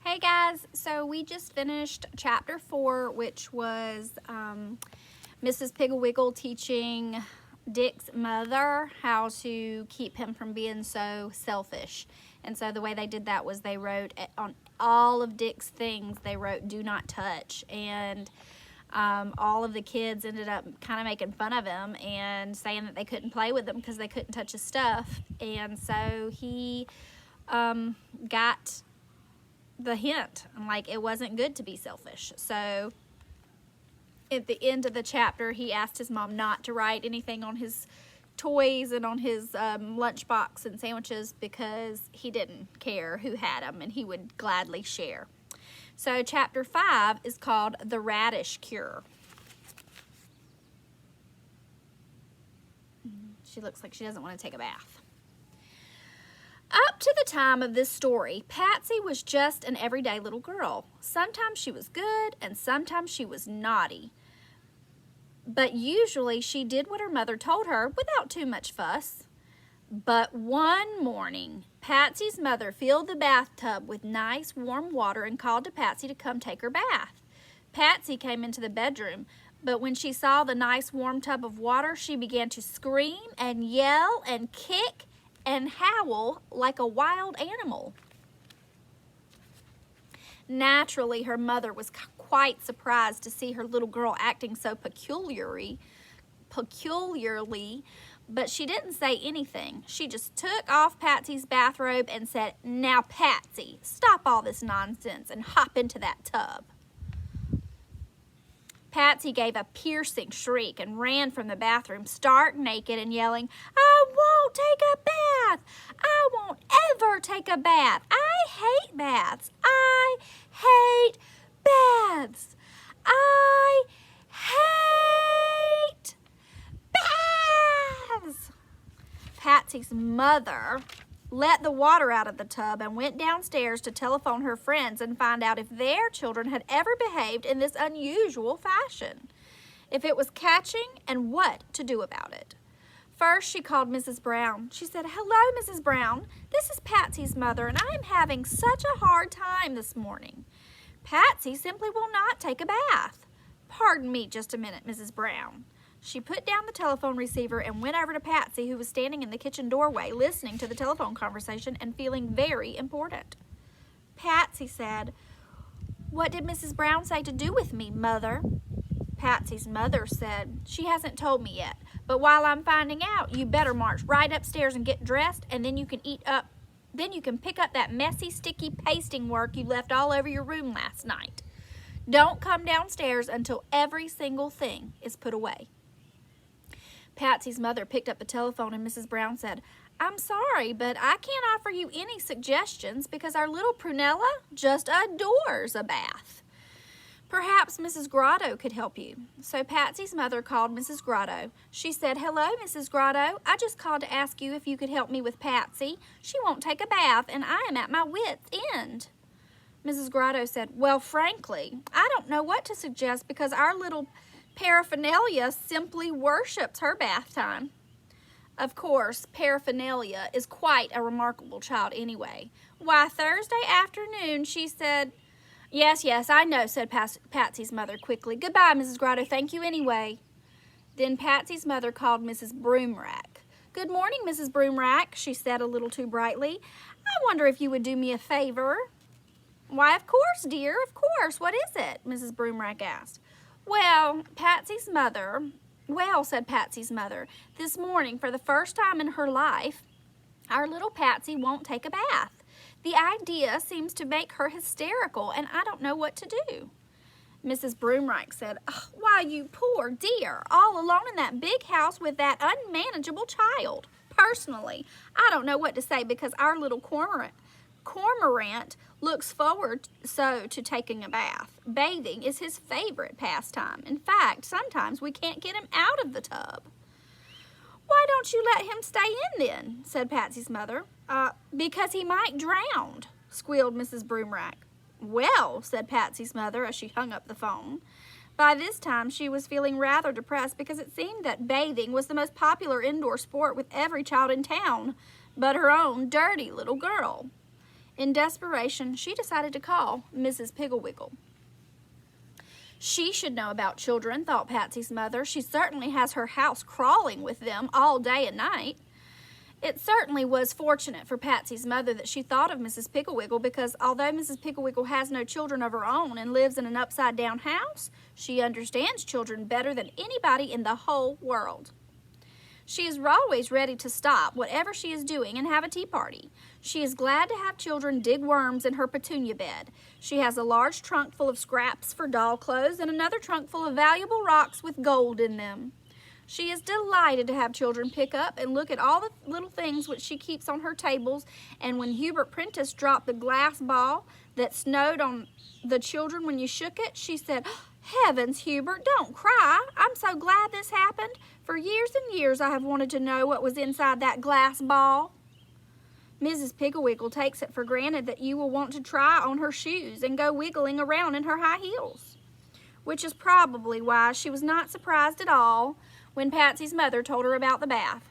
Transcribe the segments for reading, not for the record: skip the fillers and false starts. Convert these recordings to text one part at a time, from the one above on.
Hey guys, so we just finished chapter 4, which was Mrs. Piggle teaching Dick's mother how to keep him from being so selfish. And so the way they did that was they wrote on all of Dick's things, they wrote "do not touch." And all of the kids ended up kind of making fun of him and saying that they couldn't play with him because they couldn't touch his stuff. And so he got the hint, like it wasn't good to be selfish. So at the end of the chapter, he asked his mom not to write anything on his toys and on his lunchbox and sandwiches because he didn't care who had them and he would gladly share. So chapter 5 is called The Radish Cure. She looks like she doesn't want to take a bath. Up to the time of this story, Patsy was just an everyday little girl. Sometimes she was good and sometimes she was naughty. But usually she did what her mother told her without too much fuss. But one morning, Patsy's mother filled the bathtub with nice warm water and called to Patsy to come take her bath. Patsy came into the bedroom, but when she saw the nice warm tub of water, she began to scream and yell and kick and howl like a wild animal. Naturally, her mother was quite surprised to see her little girl acting so peculiarly, but she didn't say anything. She just took off Patsy's bathrobe and said, "Now, Patsy, stop all this nonsense and hop into that tub." Patsy gave a piercing shriek and ran from the bathroom, stark naked and yelling, "I won't take a bath! I won't ever take a bath! I hate baths! I hate baths! I hate baths!" Patsy's mother let the water out of the tub and went downstairs to telephone her friends and find out if their children had ever behaved in this unusual fashion, if it was catching, and what to do about it. First, she called Mrs. Brown. She said, "Hello, Mrs. Brown. This is Patsy's mother, and I am having such a hard time this morning. Patsy simply will not take a bath." "Pardon me just a minute, Mrs. Brown." She put down the telephone receiver and went over to Patsy, who was standing in the kitchen doorway, listening to the telephone conversation and feeling very important. Patsy said, "What did Mrs. Brown say to do with me, Mother?" Patsy's mother said, "She hasn't told me yet, but while I'm finding out, you better march right upstairs and get dressed, and then you can pick up that messy, sticky pasting work you left all over your room last night. Don't come downstairs until every single thing is put away." Patsy's mother picked up the telephone and Mrs. Brown said, "I'm sorry, but I can't offer you any suggestions because our little Prunella just adores a bath. Perhaps Mrs. Grotto could help you." So Patsy's mother called Mrs. Grotto. She said, "Hello, Mrs. Grotto. I just called to ask you if you could help me with Patsy. She won't take a bath and I am at my wit's end." Mrs. Grotto said, "Well, frankly, I don't know what to suggest because our little Paraphernalia simply worships her bath time." Of course, Paraphernalia is quite a remarkable child anyway. "Why, Thursday afternoon," she said. Yes, I know," said Patsy's mother quickly. "Goodbye, Mrs. Grotto. Thank you anyway." Then Patsy's mother called Mrs. Broomrack. "Good morning, Mrs. Broomrack," she said a little too brightly. "I wonder if you would do me a favor." "Why, of course, dear, of course. What is it?" Mrs. Broomrack asked. Well, said Patsy's mother, "this morning, for the first time in her life, our little Patsy won't take a bath. The idea seems to make her hysterical, and I don't know what to do." Mrs. Broomrack said, "Oh, why, you poor dear, all alone in that big house with that unmanageable child. Personally, I don't know what to say because our little Cormorant looks forward to taking a bath. Bathing is his favorite pastime. In fact, sometimes we can't get him out of the tub." "Why don't you let him stay in then?" said Patsy's mother. Because he might drown," squealed Mrs. Broomrack. "Well," said Patsy's mother as she hung up the phone. By this time, she was feeling rather depressed because it seemed that bathing was the most popular indoor sport with every child in town but her own dirty little girl. In desperation, she decided to call Mrs. Piggle. She should know about children, thought Patsy's mother. She certainly has her house crawling with them all day and night. It certainly was fortunate for Patsy's mother that she thought of Mrs. Piggle because although Mrs. Piggle has no children of her own and lives in an upside-down house, she understands children better than anybody in the whole world. She is always ready to stop whatever she is doing and have a tea party. She is glad to have children dig worms in her petunia bed. She has a large trunk full of scraps for doll clothes and another trunk full of valuable rocks with gold in them. She is delighted to have children pick up and look at all the little things which she keeps on her tables, and when Hubert Prentice dropped the glass ball that snowed on the children when you shook it, she said, "Heavens, Hubert, don't cry. I'm so glad this happened. For years and years I have wanted to know what was inside that glass ball." Mrs. Piggle takes it for granted that you will want to try on her shoes and go wiggling around in her high heels, which is probably why she was not surprised at all when Patsy's mother told her about the bath.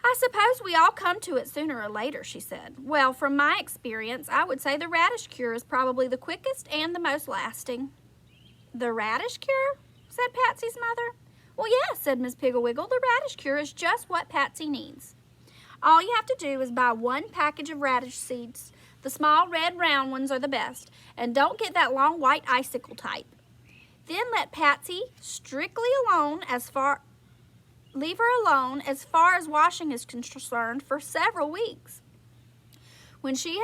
"I suppose we all come to it sooner or later," she said. "Well, from my experience, I would say the radish cure is probably the quickest and the most lasting." "The radish cure?" said Patsy's mother. "Well, yes," said Miss Piggle. "The radish cure is just what Patsy needs. All you have to do is buy one package of radish seeds. The small red round ones are the best, and don't get that long white icicle type. Then let Patsy leave her alone as far as washing is concerned for several weeks. When she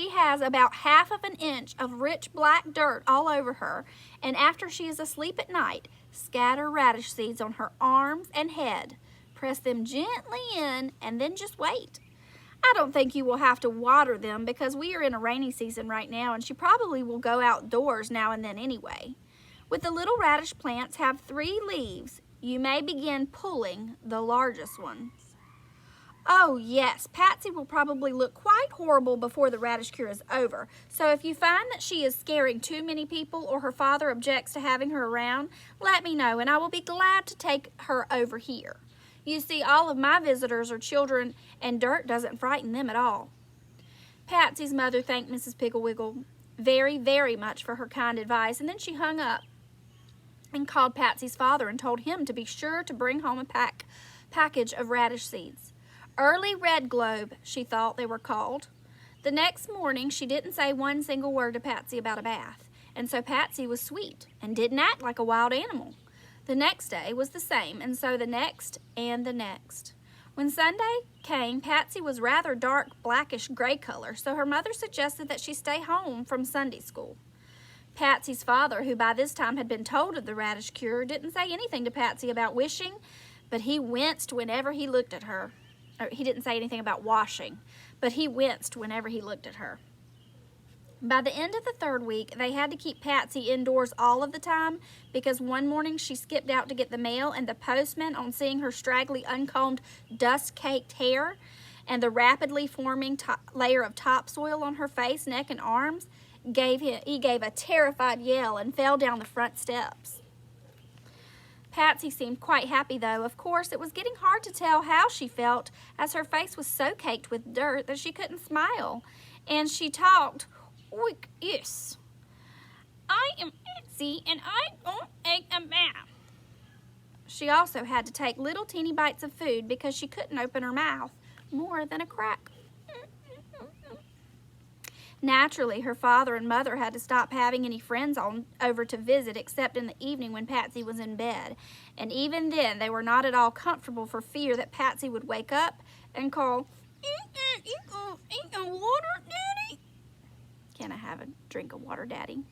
has about half of an inch of rich black dirt all over her, and after she is asleep at night, scatter radish seeds on her arms and head. Press them gently in and then just wait. I don't think you will have to water them because we are in a rainy season right now, and she probably will go outdoors now and then anyway. With the little radish plants have 3 leaves, you may begin pulling the largest ones." "Oh yes, Patsy will probably look quite horrible before the radish cure is over, so if you find that she is scaring too many people or her father objects to having her around, let me know and I will be glad to take her over here. You see, all of my visitors are children, and dirt doesn't frighten them at all." Patsy's mother thanked Mrs. Piggle very, very much for her kind advice, and then she hung up and called Patsy's father and told him to be sure to bring home a package of radish seeds. Early Red Globe, she thought they were called. The next morning, she didn't say one single word to Patsy about a bath, and so Patsy was sweet and didn't act like a wild animal. The next day was the same, and so the next and the next. When Sunday came, Patsy was rather dark blackish gray color, so her mother suggested that she stay home from Sunday school. Patsy's father, who by this time had been told of the radish cure, didn't say anything to Patsy about wishing, but he winced whenever he looked at her. He didn't say anything about washing, but he winced whenever he looked at her. By the end of the 3rd week, they had to keep Patsy indoors all of the time because one morning she skipped out to get the mail, and the postman, on seeing her straggly, uncombed, dust-caked hair and the rapidly forming layer of topsoil on her face, neck, and arms, he gave a terrified yell and fell down the front steps. Patsy seemed quite happy, though. Of course, it was getting hard to tell how she felt, as her face was so caked with dirt that she couldn't smile, and she talked, "Yes, I am Patsy, and I won't take a bath." She also had to take little teeny bites of food because she couldn't open her mouth more than a crack. Naturally, her father and mother had to stop having any friends over to visit except in the evening when Patsy was in bed, and even then they were not at all comfortable for fear that Patsy would wake up and call, "Ain't no water, Daddy?" "Can I have a drink of water, Daddy?"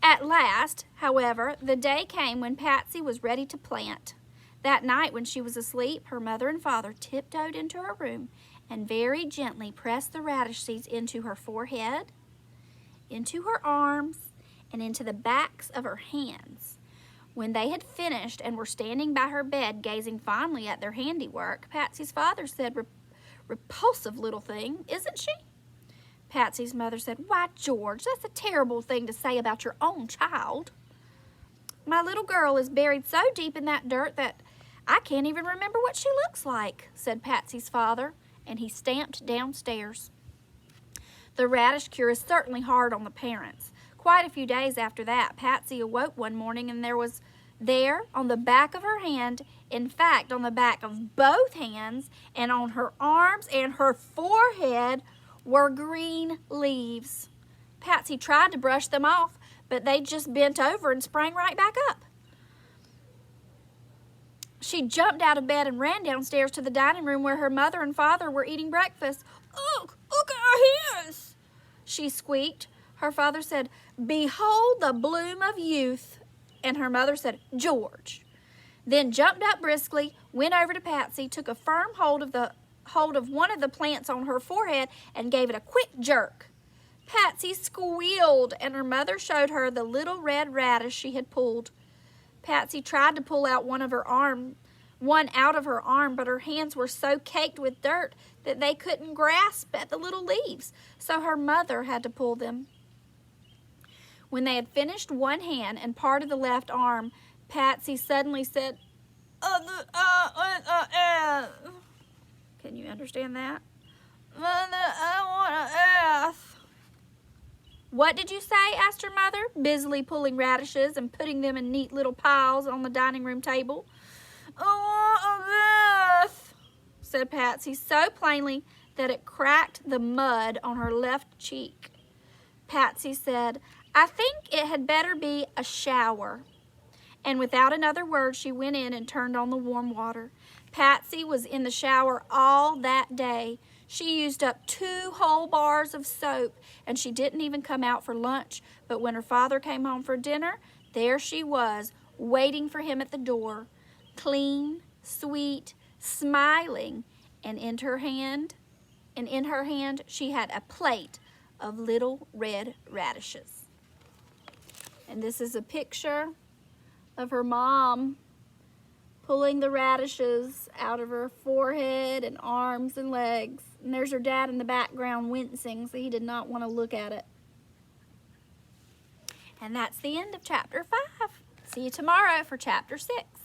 At last, however, the day came when Patsy was ready to plant. That night when she was asleep, her mother and father tiptoed into her room and very gently pressed the radish seeds into her forehead, into her arms, and into the backs of her hands. When they had finished and were standing by her bed gazing fondly at their handiwork, Patsy's father said, "Repulsive little thing, isn't she?" Patsy's mother said, "Why, George, that's a terrible thing to say about your own child." "My little girl is buried so deep in that dirt that I can't even remember what she looks like," said Patsy's father, and he stamped downstairs. The radish cure is certainly hard on the parents. Quite a few days after that, Patsy awoke one morning and there on the back of her hand, in fact on the back of both hands and on her arms and her forehead, were green leaves. Patsy tried to brush them off, but they just bent over and sprang right back up. She jumped out of bed and ran downstairs to the dining room where her mother and father were eating breakfast. Look at our hands, she squeaked. Her father said, "Behold the bloom of youth." And her mother said, "George." Then jumped up briskly, went over to Patsy, took a firm hold of one of the plants on her forehead and gave it a quick jerk. Patsy squealed, and her mother showed her the little red radish she had pulled. Patsy tried to pull out one out of her arm, but her hands were so caked with dirt that they couldn't grasp at the little leaves, so her mother had to pull them. When they had finished one hand and part of the left arm, Patsy suddenly said, Can you understand that? I want to ask. What did you say? Asked her mother, busily pulling radishes and putting them in neat little piles on the dining room table. "I want a bath," said Patsy so plainly that it cracked the mud on her left cheek. Patsy said, "I think it had better be a shower." And without another word, she went in and turned on the warm water. Patsy was in the shower all that day. She used up 2 whole bars of soap, and she didn't even come out for lunch. But when her father came home for dinner, there she was, waiting for him at the door, clean, sweet, smiling, and in her hand she had a plate of little red radishes. And this is a picture of her mom pulling the radishes out of her forehead and arms and legs. And there's her dad in the background wincing, so he did not want to look at it. And that's the end of chapter 5. See you tomorrow for chapter 6.